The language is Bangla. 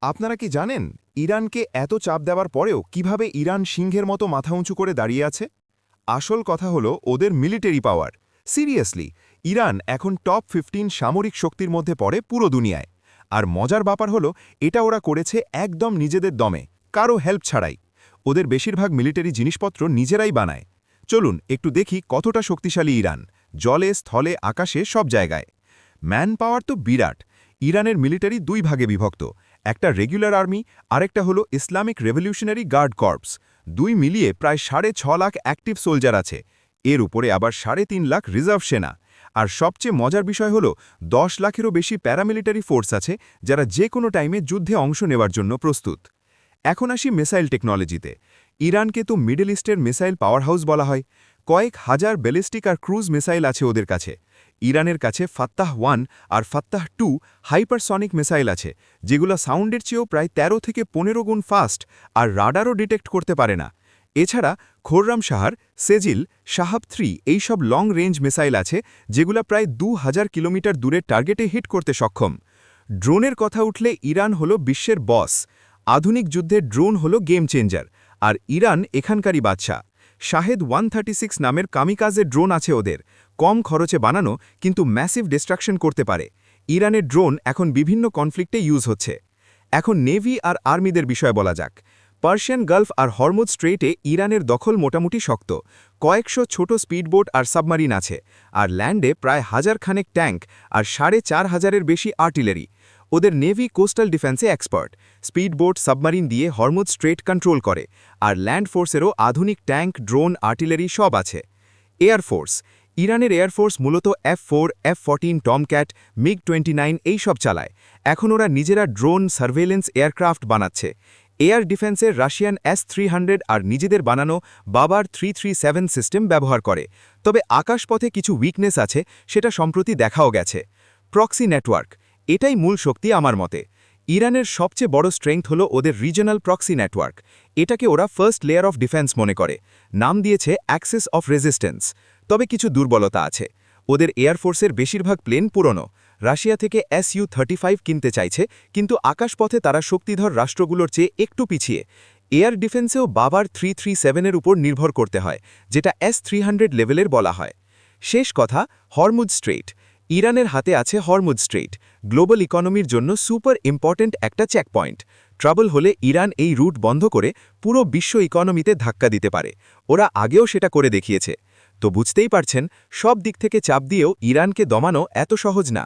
আপনারা কি জানেন ইরানকে এত চাপ দেওয়ার পরেও কিভাবে ইরান সিংহের মতো মাথা উঁচু করে দাঁড়িয়ে আছে? আসল কথা হলো ওদের মিলিটারি পাওয়ার। সিরিয়াসলি, ইরান এখন টপ 15 সামরিক শক্তির মধ্যে পড়ে পুরো দুনিয়ায়। আর মজার ব্যাপার হলো এটা ওরা করেছে একদম নিজেদের দমে, কারো হেল্প ছাড়াই। ওদের বেশিরভাগ মিলিটারি জিনিসপত্র নিজেরাই বানায়। চলুন একটু দেখি কতটা শক্তিশালী ইরান, জলে, স্থলে, আকাশে, সব জায়গায়। ম্যান পাওয়ার তো বিরাট। ইরানের মিলিটারি দুই ভাগে বিভক্ত, একটা রেগুলার আর্মি, আরেকটা হলো ইসলামিক রেভলিউশনারি গার্ড কর্পস। দুই মিলিয়ে প্রায় 6.5 লাখ অ্যাক্টিভ সোলজার আছে। এর উপরে আবার 3.5 লাখ রিজার্ভ সেনা। আর সবচেয়ে মজার বিষয় হলো 10 লাখেরও বেশি প্যারামিলিটারি ফোর্স আছে, যারা যে কোনো টাইমে যুদ্ধে অংশ নেওয়ার জন্য প্রস্তুত। এখন আসি মিসাইল টেকনোলজিতে। ইরানকে তো মিডল ইস্টের মিসাইল পাওয়ার হাউস বলা হয়। কয়েক হাজার ব্যালিস্টিক আর ক্রুজ মিসাইল আছে ওদের কাছে। ইরানের কাছে ফাত্তাহ-1 আর ফাত্তাহ-2 হাইপারসনিক মিসাইল আছে, যেগুলো সাউন্ডের চেয়েও প্রায় 13 থেকে 15 গুণ ফাস্ট আর রাডারও ডিটেক্ট করতে পারে না। এছাড়া খোররাম শাহর, সেজিল, শাহাব-3 এইসব লং রেঞ্জ মিসাইল আছে, যেগুলো প্রায় 2000 কিলোমিটার দূরের টার্গেটে হিট করতে সক্ষম। ড্রোনের কথা উঠলে ইরান হলো বিশ্বের বস। আধুনিক যুদ্ধে ড্রোন হলো গেম চেঞ্জার, আর ইরান এখানকারই বাদশা। শাহেদ 136 নামের কামিকাজে ড্রোন আছে ওদের, কম খরচে বানানো কিন্তু ম্যাসিভ ডিস্ট্রাকশন করতে পারে। ইরানের ড্রোন এখন বিভিন্ন কনফ্লিক্টে ইউজ হচ্ছে। এখন নেভি আর আর্মিদের বিষয়ে বলা যাক। পার্সিয়ান গালফ আর হরমুজ স্ট্রেইটে ইরানের দখল মোটামুটি শক্ত। কয়েকশো ছোট স্পিডবোট আর সাবমারিন আছে, আর ল্যান্ডে প্রায় 1000 খানেক ট্যাঙ্ক আর 4500-এর বেশি আর্টিলারি। ওদের নেভি কোস্টাল ডিফেন্সে এক্সপার্ট, স্পিডবোট, সাবমারিন দিয়ে হরমুজ স্ট্রেট কন্ট্রোল করে। আর ল্যান্ড ফোর্সেরও আধুনিক ট্যাঙ্ক, ড্রোন, আর্টিলারি সব আছে। এয়ারফোর্স, ইরানের এয়ারফোর্স মূলত F4, F14, টমক্যাট, MiG-29 এইসব চালায়। এখন ওরা নিজেরা ড্রোন, সার্ভেলেন্স এয়ারক্রাফট বানাচ্ছে। এয়ার ডিফেন্সের রাশিয়ান S-300 আর নিজেদের বানানো বাবার 337 সিস্টেম ব্যবহার করে। তবে আকাশপথে কিছু উইকনেস আছে, সেটা সম্প্রতি দেখাও গেছে। প্রক্সি নেটওয়ার্ক, এটাই মূল শক্তি আমার মতে। ইরানের সবচেয়ে বড় স্ট্রেংথ হলো ওদের রিজনাল প্রক্সি নেটওয়ার্ক। এটাকে ওরা ফার্স্ট লেয়ার অফ ডিফেন্স মনে করে, নাম দিয়েছে অ্যাক্সেস অফ রেজিস্ট্যান্স। তবে কিছু দুর্বলতা আছে। ওদের এয়ারফোর্সের বেশিরভাগ প্লেন পুরনো। রাশিয়া থেকে Su-35 কিনতে চাইছে, কিন্তু আকাশপথে তারা শক্তিধর রাষ্ট্রগুলোর চেয়ে একটু পিছিয়ে। এয়ার ডিফেন্সেও বাবার 337-এর উপর নির্ভর করতে হয়, যেটা S-300 লেভেলের বলা হয়। শেষ কথা, হরমুজ স্ট্রেইট। ইরানের হাতে আছে হরমুজ স্ট্রেইট, গ্লোবাল ইকোনমির জন্য সুপার ইম্পর্ট্যান্ট একটা চেকপয়েন্ট। ট্রাবল হলে ইরান এই রুট বন্ধ করে পুরো বিশ্ব ইকোনমিতে ধাক্কা দিতে পারে। ওরা আগেও সেটা করে দেখিয়েছে। তো বুঝতেই পারছেন, সব দিক থেকে চাপ দিয়েও ইরানকে দমানো এত সহজ না।